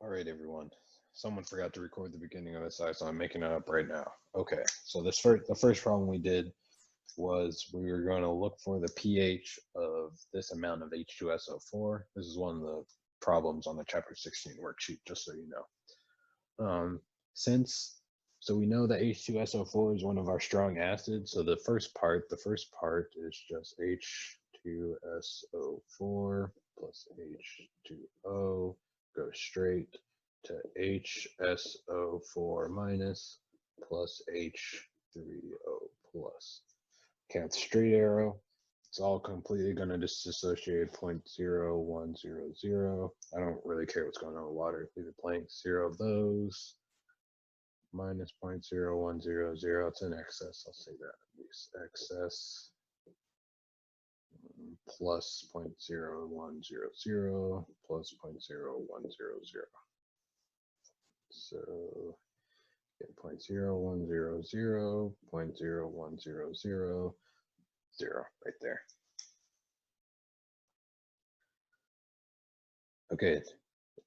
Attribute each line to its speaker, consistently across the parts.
Speaker 1: All right, everyone. Someone forgot to record the beginning of this, so I'm making it up right now. Okay, so the first problem we did was we were going to look for the pH of this amount of H2SO4. This is one of the problems on the chapter 16 worksheet, just so you know. So we know that H2SO4 is one of our strong acids. So the first part is just H2SO4 plus H2O goes straight to HSO4 minus plus H3O plus. Count straight arrow. It's all completely going to disassociate 0.0100. I don't really care what's going on with water. Leave it blank. 0 of those. Minus 0.0100. It's in excess. I'll say that at least. Excess plus 0.0100 plus 0.0100. So get 0.0100, 0.0100, 0 right there. Okay,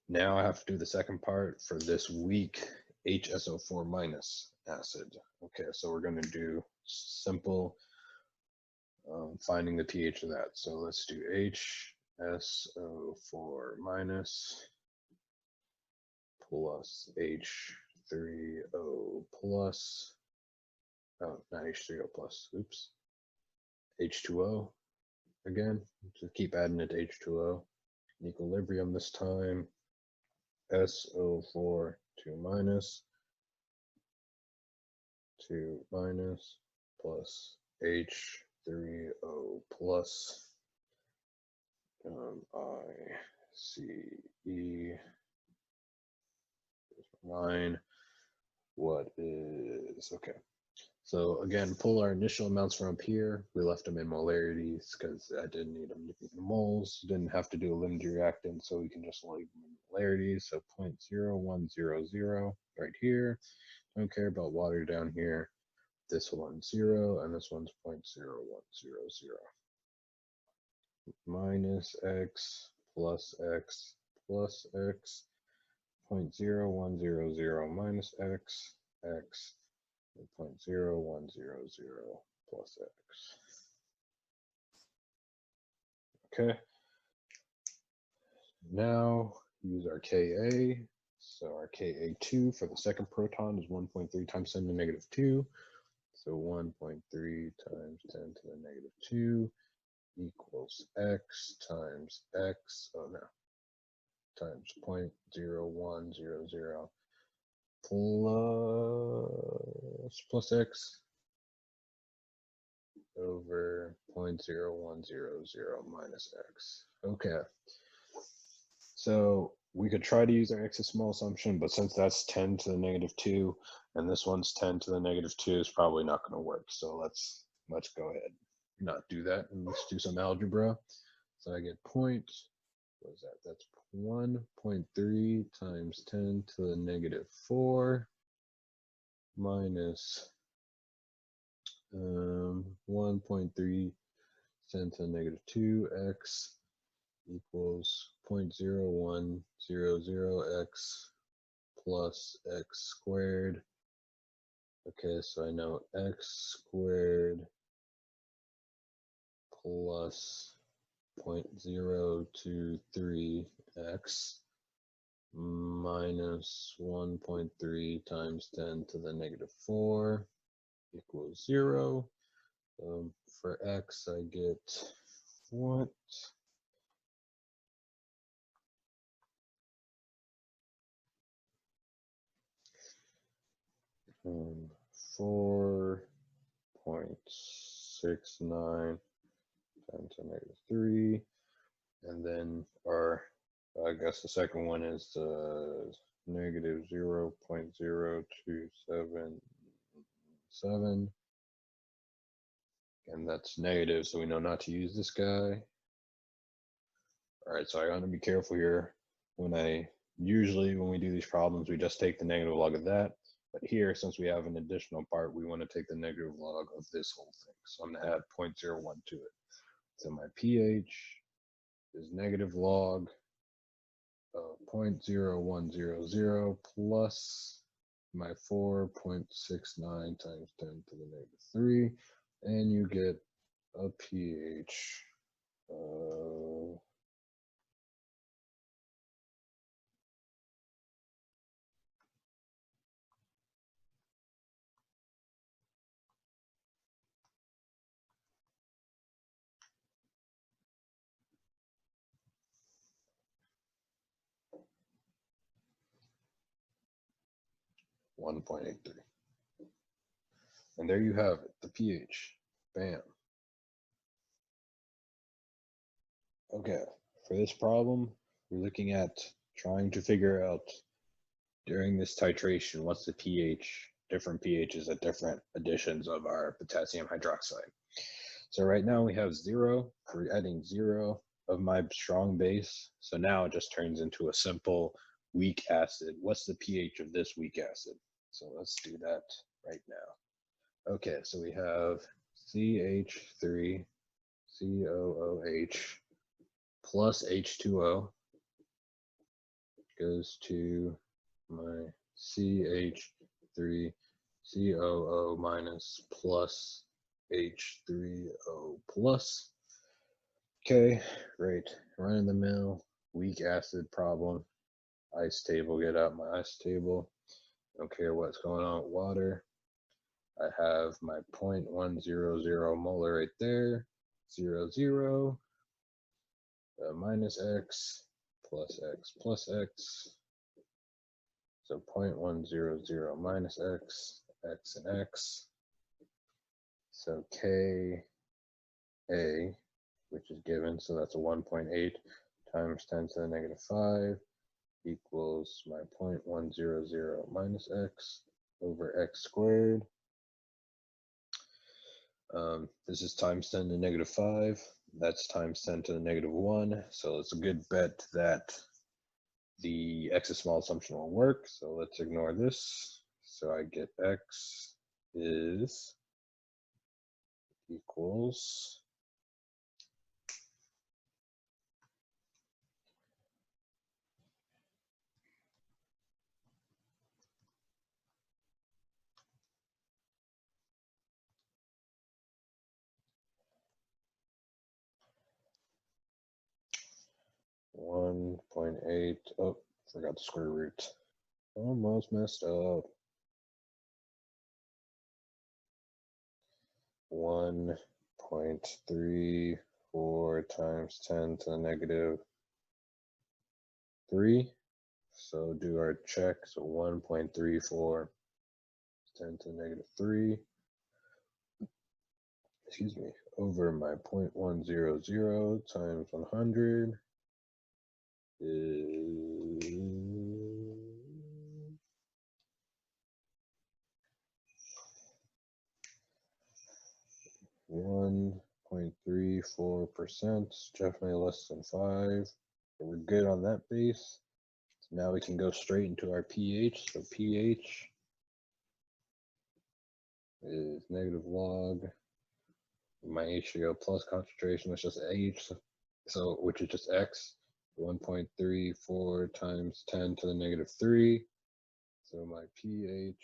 Speaker 1: now I have to do the second part for this weak HSO4 minus acid. Okay, so we're going to do simple finding the pH of that. So let's do HSO4 minus plus H3O plus, oh, not H3O plus, oops, H2O again, just keep adding it to H2O. Equilibrium this time, SO4 2 minus plus H3O plus ICE 9. What is, okay. So again, pull our initial amounts from up here. We left them in molarities because I didn't need them to be in moles. Didn't have to do a limited reactant, so we can just leave them in molarities. So 0.0100 right here. Don't care about water down here. This one's 0, and this one's 0.0100. Minus x plus x plus x. 0.0100 minus x, x. 0.0100 plus x. Okay. Now use our Ka. So our Ka2 for the second proton is 1.3 times 10 to the negative 2. So 1.3 times 10 to the negative 2 equals x times x, oh no, times 0.0100 plus x over 0.0100 minus x. Okay. So we could try to use our x is small assumption, but since that's 10 to the negative 2 and this one's 10 to the negative 2, it's probably not going to work. So let's go ahead and not do that, and let's do some algebra. So I get what is that? That's 1.3 times 10 to the negative 4 minus 1.3 10 to the negative 2x equals 0.0100x plus x squared. Okay, so I know x squared plus 0.023x minus 1.3 times 10 to the negative 4 equals 0. For x, I get what? 4.69 times to negative 3, and then I guess the second one is negative 0.0277, and that's negative, so we know not to use this guy. All right, so I got to be careful here. Usually when we do these problems, we just take the negative log of that. But here, since we have an additional part, we want to take the negative log of this whole thing. So I'm going to add 0.01 to it. So my pH is negative log 0.0100 plus my 4.69 times 10 to the negative 3, and you get a pH of 1.83. And there you have it, the pH. Bam. Okay, for this problem, we're looking at trying to figure out during this titration, what's the pH, different pHs at different additions of our potassium hydroxide. So right now we have 0, we're adding 0 of my strong base. So now it just turns into a simple weak acid. What's the pH of this weak acid? So let's do that right now. Okay, so we have CH3COOH plus H2O goes to my CH3COO minus plus H3O plus. Okay, great. Run of the mill, weak acid problem. Ice table, get out my ice table. Don't care what's going on with water. I have my 0.100 molar right there. 0, minus X plus X plus X. So 0.100 minus X, X and X. So Ka, which is given, so that's a 1.8 times 10 to the negative 5 equals my 0.100 minus X over X squared. This is times 10 to the negative 5. That's times 10 to the negative 1. So it's a good bet that the X is small assumption will work. So let's ignore this. So I get X is equals 1.8. Oh, forgot the square root. Almost messed up. 1.34 times 10 to the negative 3. So do our check. So 1.34 10 to the negative 3. Excuse me. Over my 0.100 times 100 is 1.34%, definitely less than 5. So we're good on that base. So now we can go straight into our pH. So pH is negative log my H3O plus concentration, which is H, so which is just X, 1.34 times 10 to the negative 3. So my pH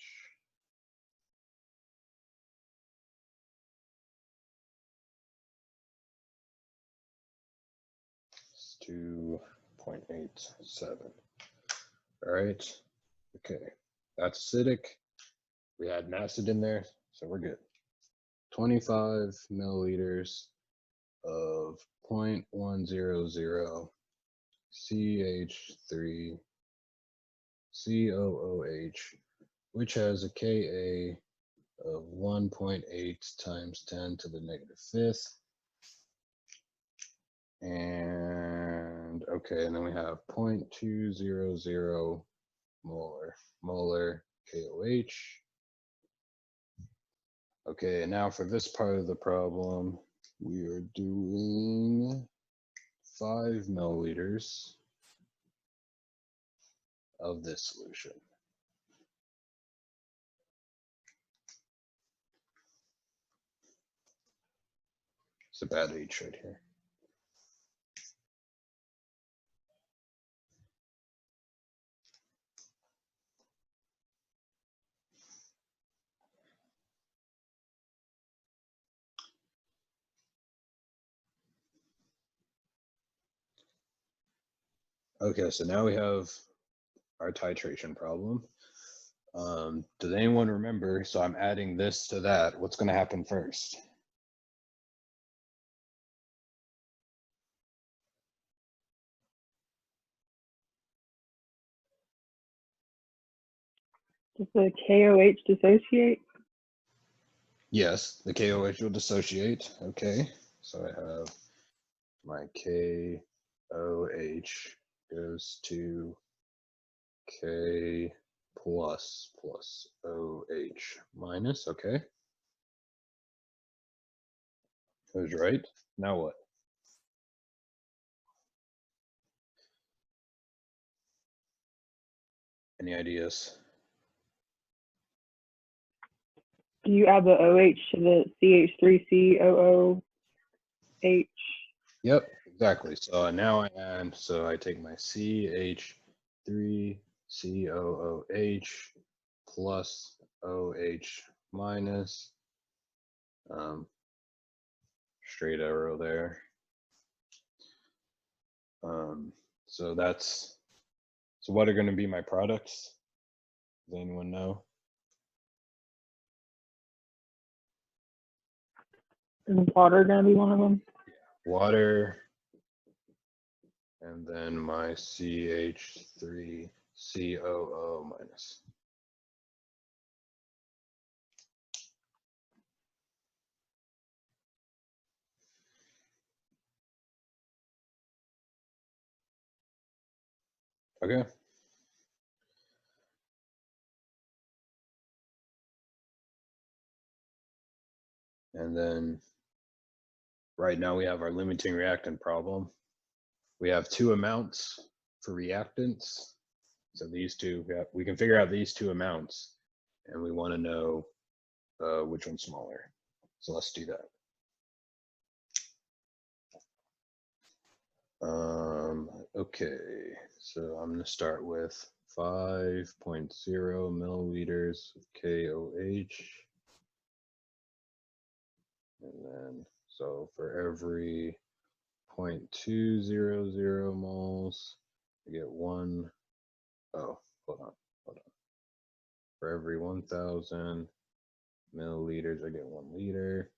Speaker 1: is 2.87. All right. Okay. That's acidic. We had an acid in there, so we're good. 25 milliliters of 0.100 CH3COOH, which has a Ka of 1.8 times 10 to the negative 5th. And okay, and then we have 0.200 molar KOH. Okay, and now for this part of the problem, we are doing 5 milliliters of this solution. It's a bad H right here. Okay, so now we have our titration problem. Does anyone remember? So I'm adding this to that. What's going to happen first?
Speaker 2: Does the KOH dissociate?
Speaker 1: Yes, the KOH will dissociate. Okay, so I have my KOH goes to K plus OH minus. Okay, that was right. Now what? Any ideas?
Speaker 2: Do you add the OH to the CH3COOH?
Speaker 1: Yep, exactly. So now I add, so I take my CH3COOH plus OH minus, straight arrow there. So that's, so what are going to be my products? Does anyone know?
Speaker 2: Is water going to be one of them?
Speaker 1: Water, and then my CH3COO minus. Okay. And then right now we have our limiting reactant problem. We have two amounts for reactants. So these two, we can figure out these two amounts, and we want to know which one's smaller. So let's do that. Okay, so I'm going to start with 5.0 milliliters of KOH. And then, so for every 0.200 moles, I get one. Oh, hold on. For every 1,000 milliliters, I get 1 liter.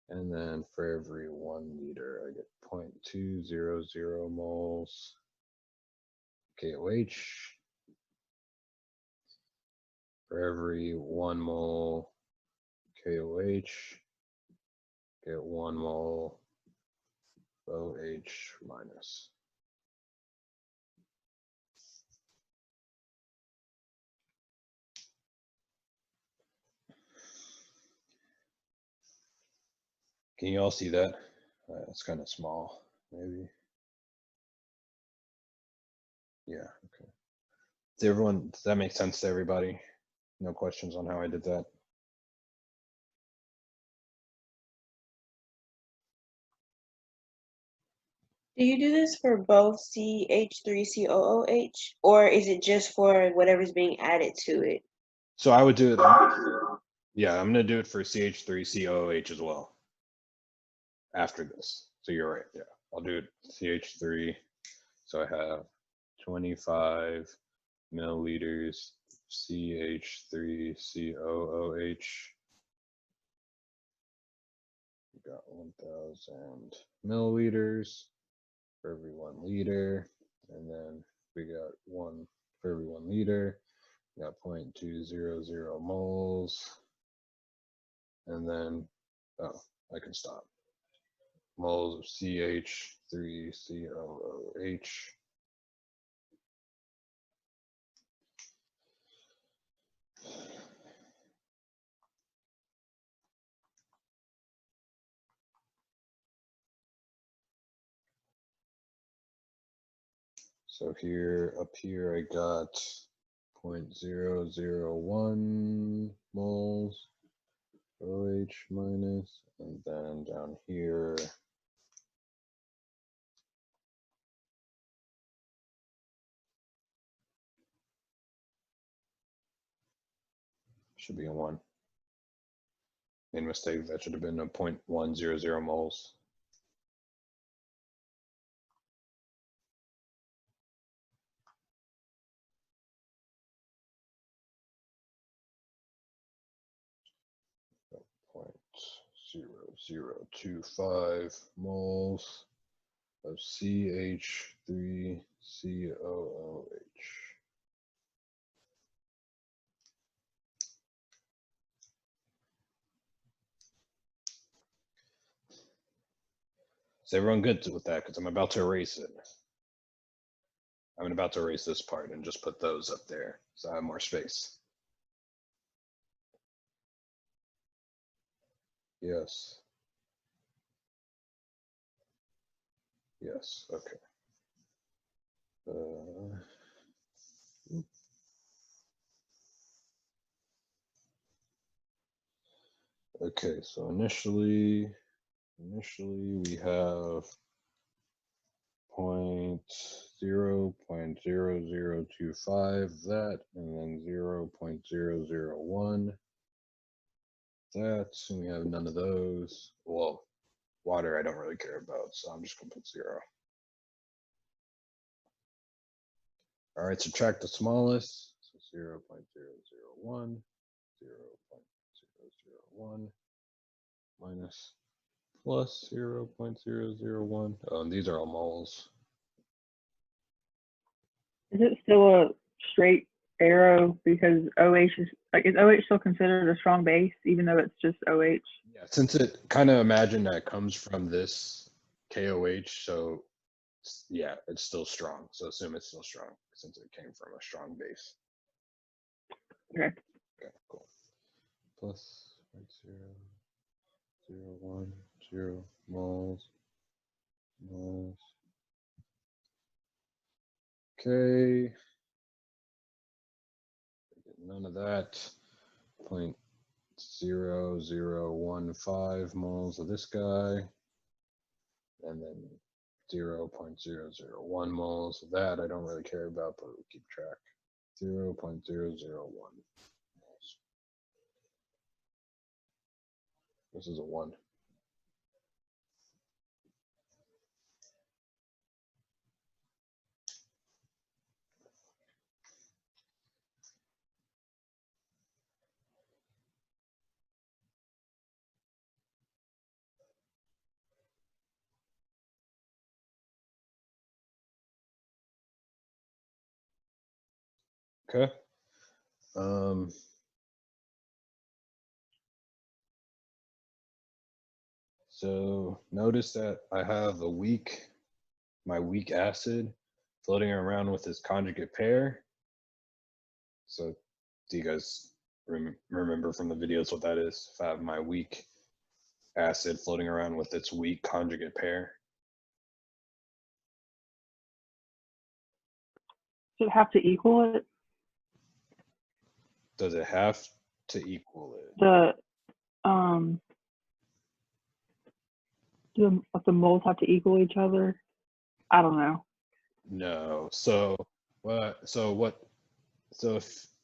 Speaker 1: And then for every 1 liter, I get 0.200 moles KOH. For every 1 mole KOH, get 1 mole OH minus. Can you all see that? It's kind of small, maybe. Yeah, okay. Does that make sense to everybody? No questions on how I did that?
Speaker 3: Do you do this for both CH3COOH, or is it just for whatever's being added to it?
Speaker 1: So I would do it. Yeah, I'm gonna do it for CH3COOH as well after this. So you're right. Yeah, I'll do it CH3. So I have 25 milliliters CH3COOH. We got 1,000 milliliters for every 1 liter, and then we got one for every 1 liter. We got 0.200 moles, and then I can stop. Moles of CH3COOH. So here, up here, I got 0.001 moles OH minus, and then down here, should be a 1. Made a mistake, that should have been a 0.100 moles. 0.0025 moles of CH3COOH. Is everyone good with that? Because I'm about to erase it. I'm about to erase this part and just put those up there so I have more space. Yes. Yes, okay. Okay, so initially we have 0.0025 that, and then 0.001 that, and we have none of those. Well, water I don't really care about, so I'm just gonna put 0. All right, subtract the smallest, so 0.001, 0.001 minus plus 0.001. Oh, and these are all moles.
Speaker 2: Is it still a straight arrow because OH is like, is OH still considered a strong base even though it's just OH?
Speaker 1: Yeah, since it kind of imagine that comes from this KOH, so yeah, it's still strong. So assume it's still strong since it came from a strong base.
Speaker 2: Okay.
Speaker 1: Okay, cool. Plus 0.010 moles. Okay. None of that. 0.0015 moles of this guy, and then 0.001 moles of that. I don't really care about, but we'll keep track. 0.001 moles. This is a 1. Okay. So notice that I have my weak acid floating around with this conjugate pair. So do you guys remember from the videos what that is? If I have my weak acid floating around with its weak conjugate pair.
Speaker 2: Does it have to equal it?
Speaker 1: Does it have to equal it?
Speaker 2: Do the moles have to equal each other? I don't know.
Speaker 1: No. So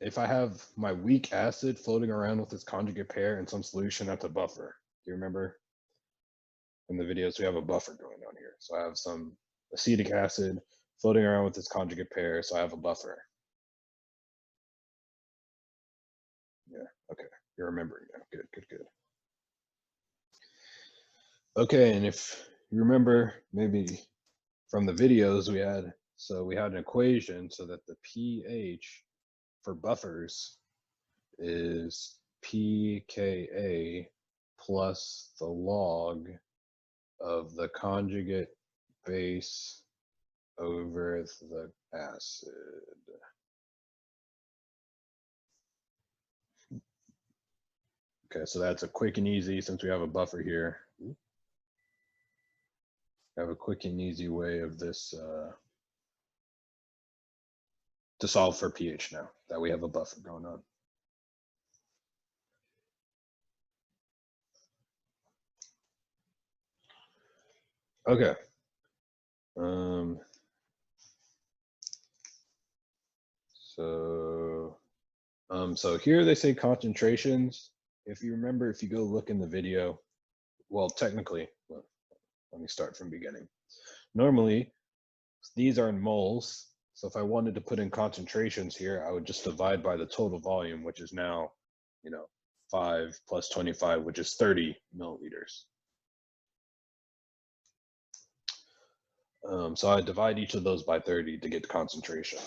Speaker 1: if I have my weak acid floating around with its conjugate pair in some solution, that's a buffer. Do you remember? In the videos, we have a buffer going on here. So I have some acetic acid floating around with its conjugate pair, so I have a buffer. Yeah, okay. You're remembering now. Good, good, good. Okay, and if you remember maybe from the videos we had an equation so that the pH for buffers is pKa plus the log of the conjugate base over the acid. Okay, so that's a quick and easy, since we have a buffer here. Have a quick and easy way of this to solve for pH now that we have a buffer going on. Okay. So here they say concentrations. If you remember, if you go look in the video, well, technically, let me start from beginning. Normally, these are in moles. So if I wanted to put in concentrations here, I would just divide by the total volume, which is now, 5 plus 25, which is 30 milliliters. So I divide each of those by 30 to get the concentration.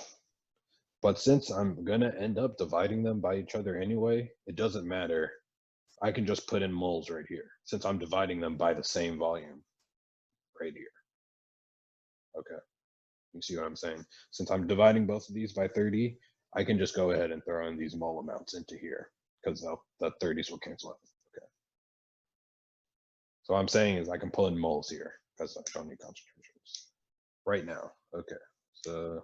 Speaker 1: But since I'm gonna end up dividing them by each other anyway, it doesn't matter. I can just put in moles right here, since I'm dividing them by the same volume right here. Okay, you see what I'm saying? Since I'm dividing both of these by 30, I can just go ahead and throw in these mole amounts into here, because the 30s will cancel out. Okay. So what I'm saying is I can pull in moles here, because I don't need concentrations right now. Okay, so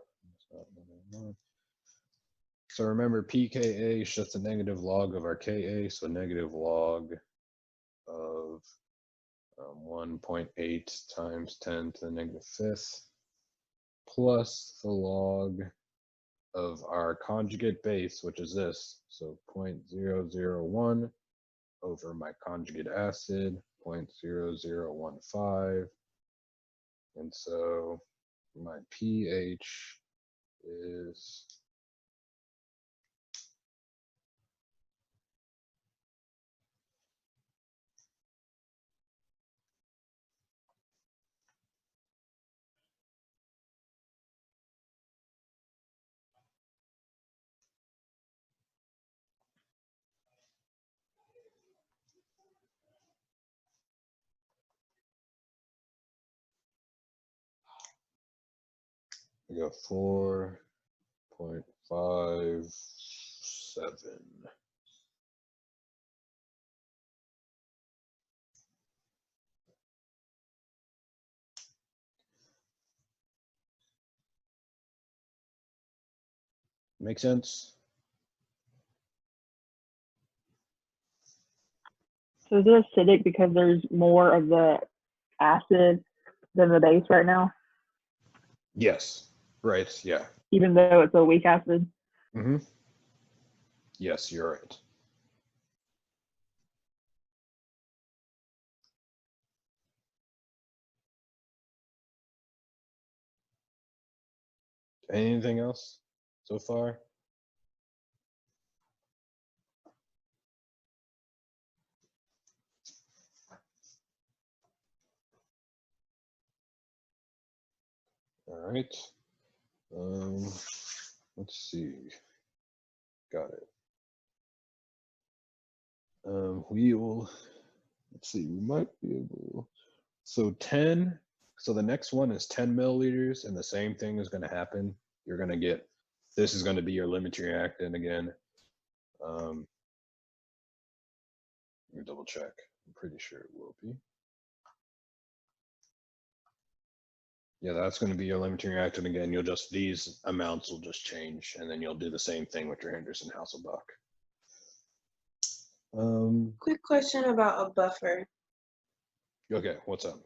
Speaker 1: remember pKa is just a negative log of our Ka, so negative log of 1.8 times 10 to the negative 5th plus the log of our conjugate base, which is this, so 0.001 over my conjugate acid, 0.0015, and so my pH is we got 4.57. Make sense?
Speaker 2: So is it acidic because there's more of the acid than the base right now,
Speaker 1: Yes. Right. Yeah.
Speaker 2: even though it's a weak acid?
Speaker 1: Mm-hmm. Yes, you're right. Anything else so far? All right. Let's see. Got it. We will, let's see, we might be able, so 10, so the next one is 10 milliliters, and the same thing is going to happen. You're going to get, this is going to be your limiting reactant again. Let me double check. I'm pretty sure it will be. Yeah, that's going to be your limiting reactant again. You'll just, these amounts will just change, and then you'll do the same thing with your Henderson-Hasselbalch.
Speaker 3: Quick question about a buffer.
Speaker 1: Okay, what's up?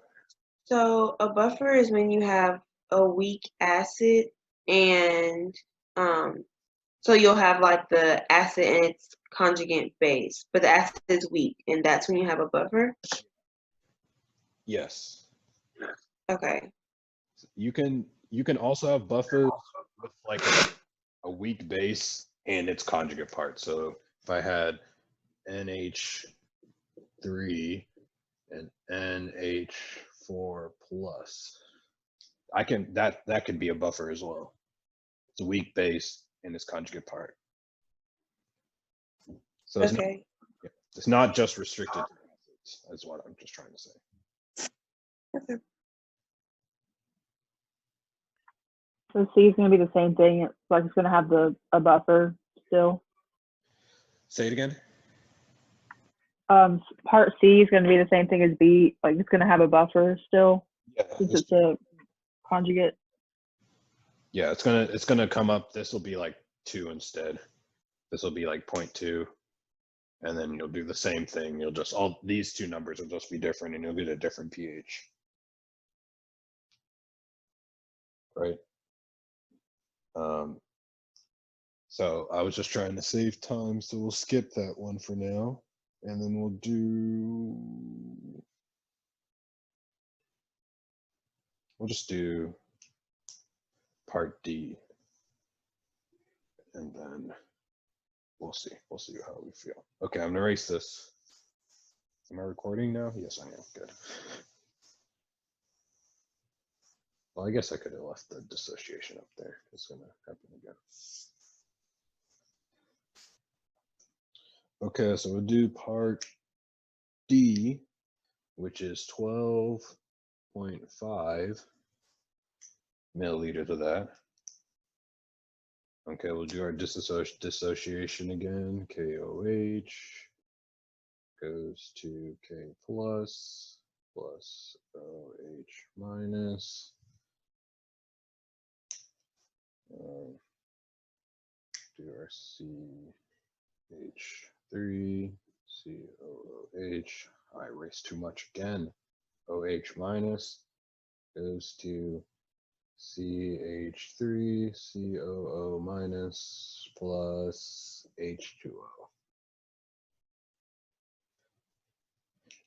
Speaker 3: So a buffer is when you have a weak acid and so you'll have like the acid and its conjugate base, but the acid is weak, and that's when you have a buffer?
Speaker 1: Yes.
Speaker 3: Okay.
Speaker 1: You can also have buffers with like a weak base and its conjugate part. So if I had NH3 and NH4 plus, I can that could be a buffer as well. It's a weak base and its conjugate part. So it's
Speaker 3: Okay.
Speaker 1: it's not just restricted to acids, is what I'm just trying to say.
Speaker 3: Okay.
Speaker 2: So C is going to be the same thing. It's like it's going to have a buffer still.
Speaker 1: Say it again.
Speaker 2: Part C is going to be the same thing as B. Like it's going to have a buffer still,
Speaker 1: Yeah,
Speaker 2: since it's a conjugate.
Speaker 1: yeah, it's gonna come up. This will be like 2 instead. This will be like 0.2. And then you'll do the same thing. You'll just, all these two numbers will just be different, and you'll get a different pH. Right? So I was just trying to save time, so we'll skip that one for now. And then we'll just do part D. And then we'll see. We'll see how we feel. Okay, I'm gonna erase this. Am I recording now? Yes, I am. Good. Well, I guess I could have left the dissociation up there. It's gonna happen again. Okay, so we'll do part D, which is 12.5 milliliters of that. Okay, we'll do our dissociation again. KOH goes to K plus OH minus. Do our CH3COOH. I erased too much again. OH minus goes to CH3COO minus plus H2O.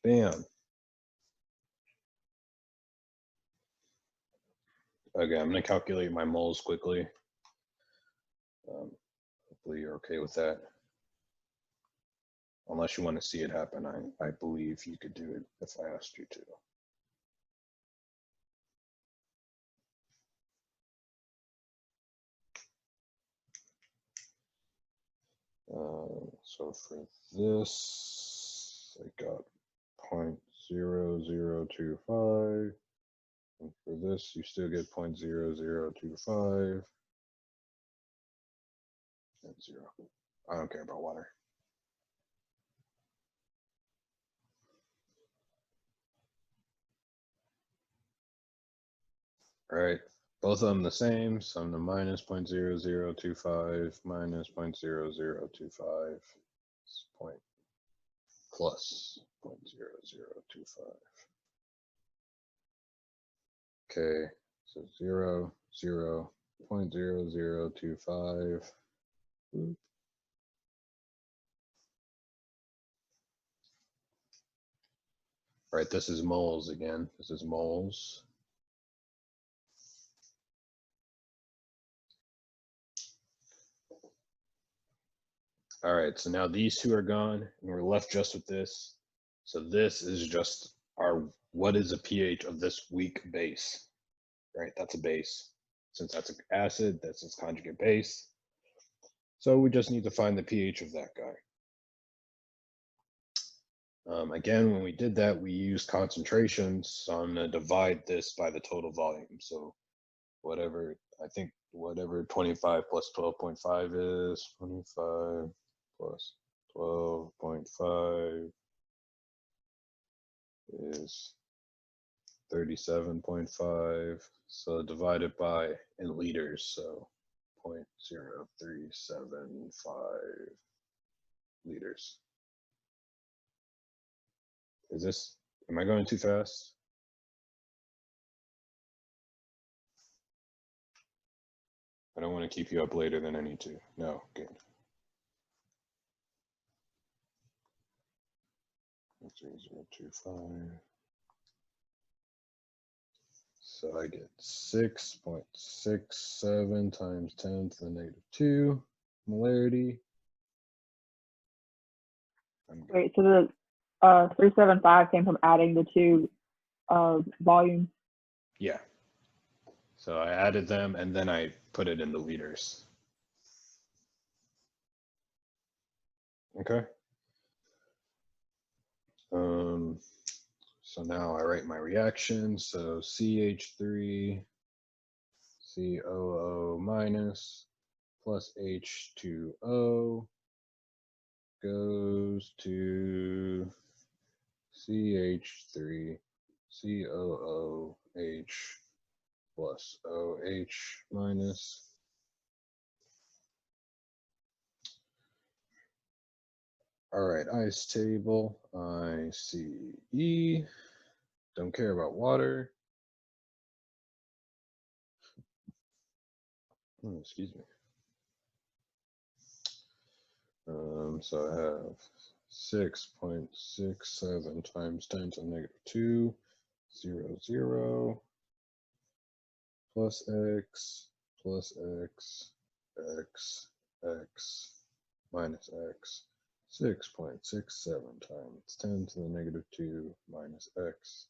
Speaker 1: Bam. Okay, I'm going to calculate my moles quickly. Hopefully you're okay with that. Unless you want to see it happen, I believe you could do it if I asked you to. So for this, I got 0.0025. And for this, you still get 0.0025. And 0. I don't care about water. All right, both of them the same, so I'm the minus 0.0025 minus 0.0025 point plus 0.0025. Okay, so 0, 0, 0.0025. All right, this is moles again. This is moles. All right, so now these two are gone, and we're left just with this. So this is just our, what is a pH of this weak base, right? That's a base. Since that's an acid, that's its conjugate base. So we just need to find the pH of that guy. Again, when we did that, we used concentrations. So I'm going to divide this by the total volume. So whatever, I think whatever 25 plus 12.5 is, 25 plus 12.5 is 37.5. So divide it by in liters. So 0.0375 liters. Is this, am I going too fast? I don't want to keep you up later than I need to. No, good. 0.0025. So I get 6.67 times 10 to the negative 2 molarity.
Speaker 2: Wait, so the 375 came from adding the two volumes.
Speaker 1: Yeah. So I added them and then I put it in the liters. Okay. So now I write my reaction. So CH3COO minus plus H2O goes to CH3COOH plus OH minus. All right, ice table, ICE. Don't care about water. Oh, excuse me. So I have 6.67 times 10 to the negative 2, 0, 0, plus X, X, X, minus x, 6.67 times 10 to the negative 2 minus x.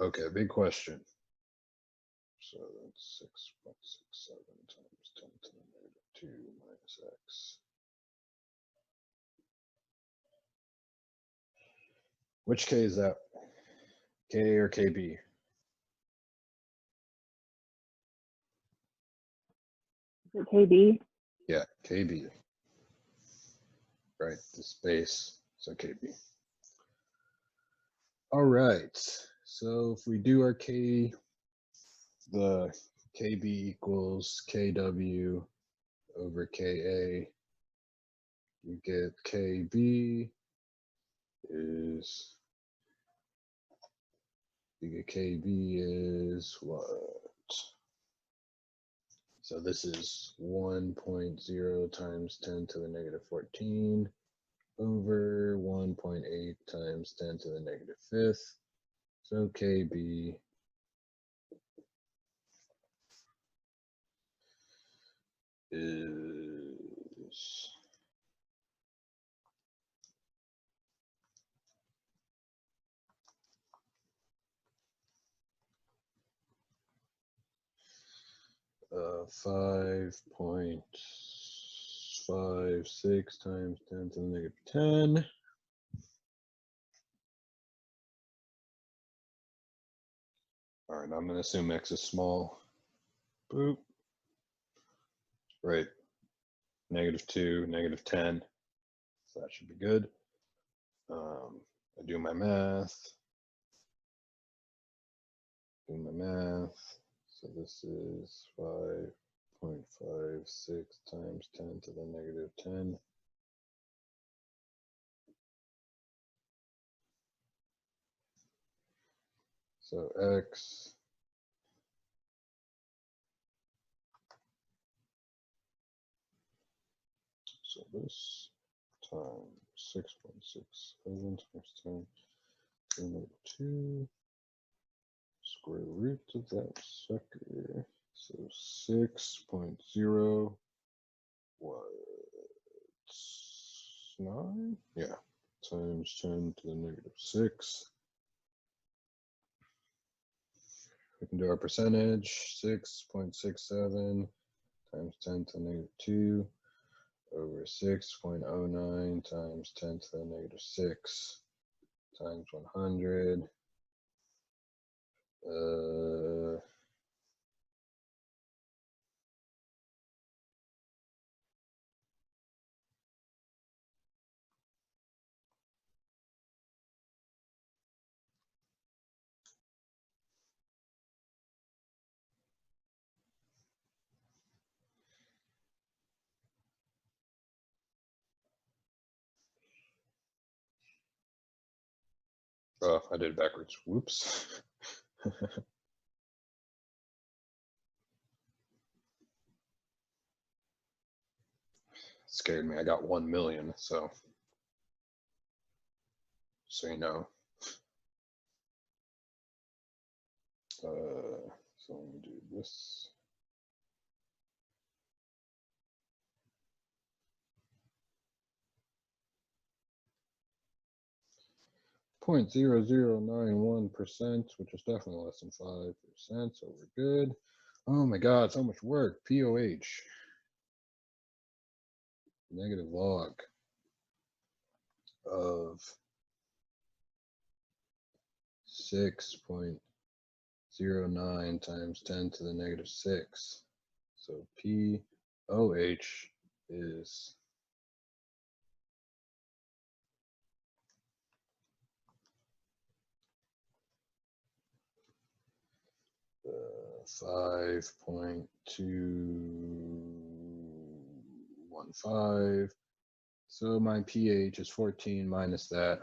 Speaker 1: Okay, big question. So that's 6.67 times 10 to the negative 2 minus x. Which k is that? K or KB?
Speaker 2: Is it KB?
Speaker 1: Yeah, KB. Right, the space, so KB. All right, so if we do our K, the KB equals KW over KA, you get KB is, you get KB is what? So this is 1.0 times 10 to the negative 14 over 1.8 times 10 to the negative 5th. So KB is 5.56 times 10 to the negative 10. All right, I'm going to assume x is small. Boop. Right. Negative 2, negative 10. So that should be good. I do my math. So this is 5.56 times 10 to the negative 10. So x so this times 6.67 times 10 to the negative 2 square root of that sucker. So 6.0 what's 9? Yeah, times 10 to the negative 6. We can do our percentage, 6.67 times 10 to the negative 2 over 6.09 times 10 to the negative 6 times 100. 'Oh, I did it backwards. Whoops. Scared me. I got 1 million, so you know. So let me do this. .0091%, which is definitely less than 5%, so we're good. Oh my god, so much work. POH. Negative log of 6.09 times 10 to the negative 6. So POH is 5.215. So my pH is 14 minus that.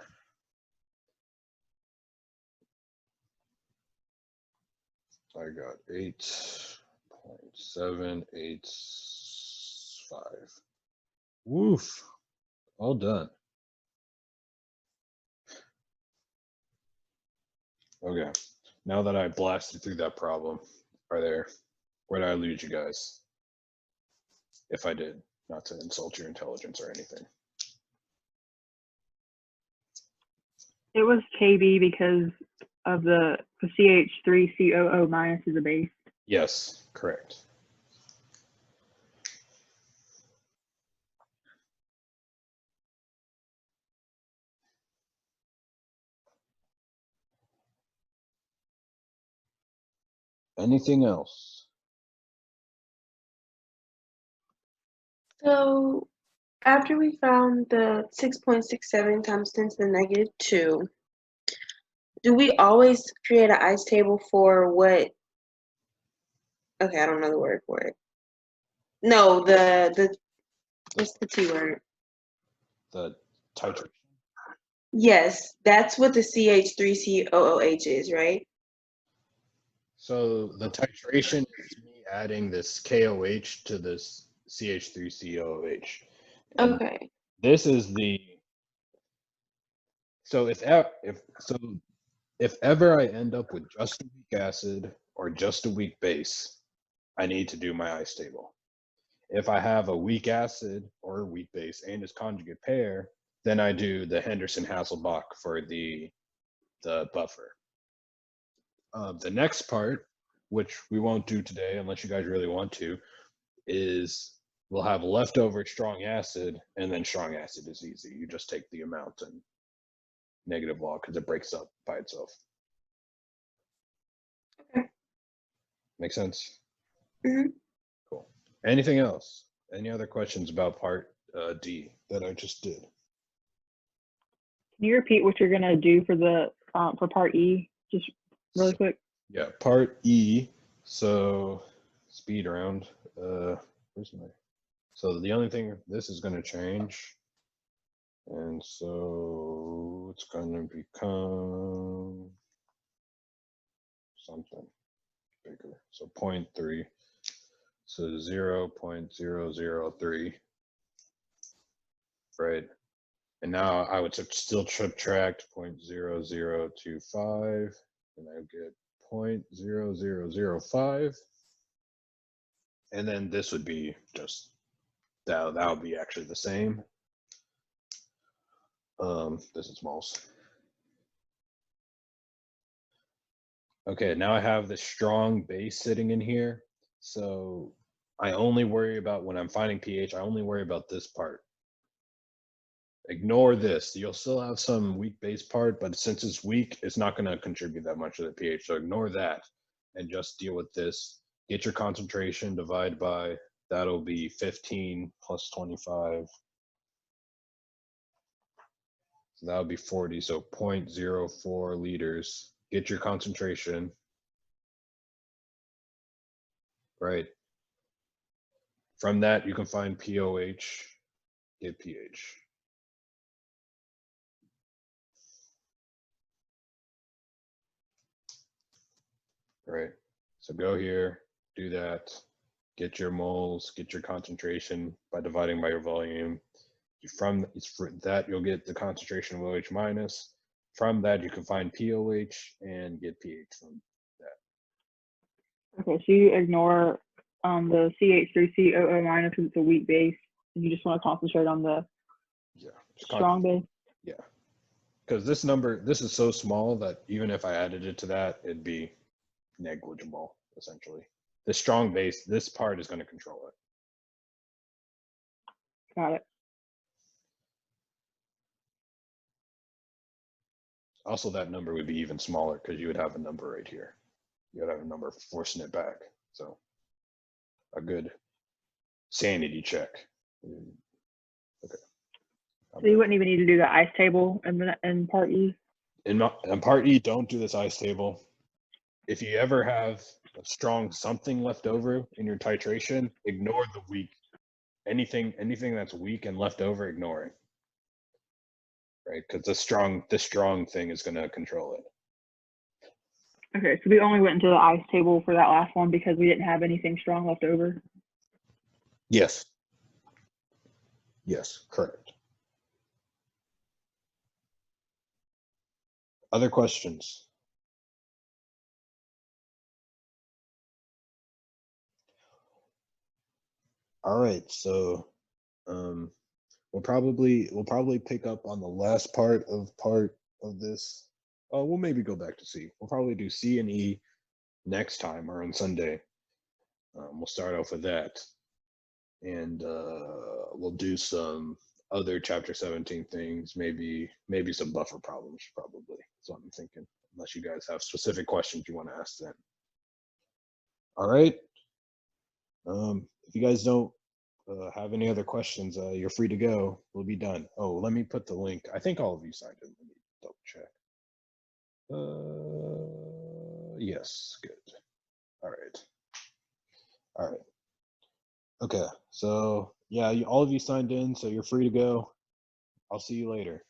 Speaker 1: I got 8.785. Woof. All done. Okay. Now that I blasted through that problem, where did I lose you guys? if I did, not to insult your intelligence or anything.
Speaker 2: It was KB because of the CH3COO minus is a base.
Speaker 1: Yes, correct. Anything else?
Speaker 3: So after we found the 6.67 times 10 to the negative 2, do we always create an ice table for what? Okay, I don't know the word for it. No, the what's the T word?
Speaker 1: The titration?
Speaker 3: Yes, that's what the CH3COOH is, right?
Speaker 1: So the titration is me adding this KOH to this CH3COOH. And
Speaker 3: Okay.
Speaker 1: this is the, so if ever I end up with just a weak acid or just a weak base, I need to do my ice table. If I have a weak acid or a weak base and its conjugate pair, then I do the Henderson-Hasselbalch for the buffer. The next part, which we won't do today unless you guys really want to, is we'll have leftover strong acid, and then strong acid is easy. You just take the amount and negative log because it breaks up by itself.
Speaker 3: Okay.
Speaker 1: Make sense?
Speaker 3: Mhm.
Speaker 1: Cool. Anything else? Any other questions about part D that I just did?
Speaker 2: Can you repeat what you're gonna do for the for part E, just really quick?
Speaker 1: Yeah, part E. So speed round. Where's my? So the only thing, this is going to change, and so it's going to become something bigger. So 0.3. So 0.003. Right. And now I would still subtract 0.0025, and I would get 0.0005. And then this would be just, that would be actually the same. This is moles. Okay, now I have the strong base sitting in here. So I only worry about, when I'm finding pH, I only worry about this part. Ignore this. You'll still have some weak base part, but since it's weak, it's not going to contribute that much to the pH. So ignore that and just deal with this. Get your concentration, divide by, that'll be 15 plus 25. So that would be 40, so 0.04 liters. Get your concentration, right? From that, you can find POH, get pH. Right, so go here, do that, get your moles, get your concentration by dividing by your volume. From that, you'll get the concentration of OH minus. From that, you can find POH and get pH from that.
Speaker 2: Okay, so you ignore the CH3COO minus because it's a weak base, and you just want to concentrate on the strong base.
Speaker 1: Yeah, because this number, this is so small that even if I added it to that, it'd be negligible, essentially. The strong base, this part is going to control it.
Speaker 2: Got it.
Speaker 1: Also, that number would be even smaller because you would have a number right here. You would have a number forcing it back. So a good sanity check. Okay.
Speaker 2: So you wouldn't even need to do the ice table in part E?
Speaker 1: In part E, don't do this ice table. If you ever have a strong something left over in your titration, ignore the weak. Anything that's weak and left over, ignore it. Right? Because the strong thing is going to control it.
Speaker 2: Okay, so we only went into the ice table for that last one because we didn't have anything strong left over.
Speaker 1: Yes. Yes, correct. Other questions? All right, so we'll probably pick up on the last part of this. We'll maybe go back to C. We'll probably do C and E next time or on Sunday. We'll start off with that, and we'll do some other chapter 17 things, maybe some buffer problems, probably. That's what I'm thinking, unless you guys have specific questions you want to ask then. All right. If you guys don't have any other questions, you're free to go. We'll be done. Oh, let me put the link. I think all of you signed in. Let me double check. Yes, good. All right. All right. Okay, so yeah, all of you signed in, so you're free to go. I'll see you later.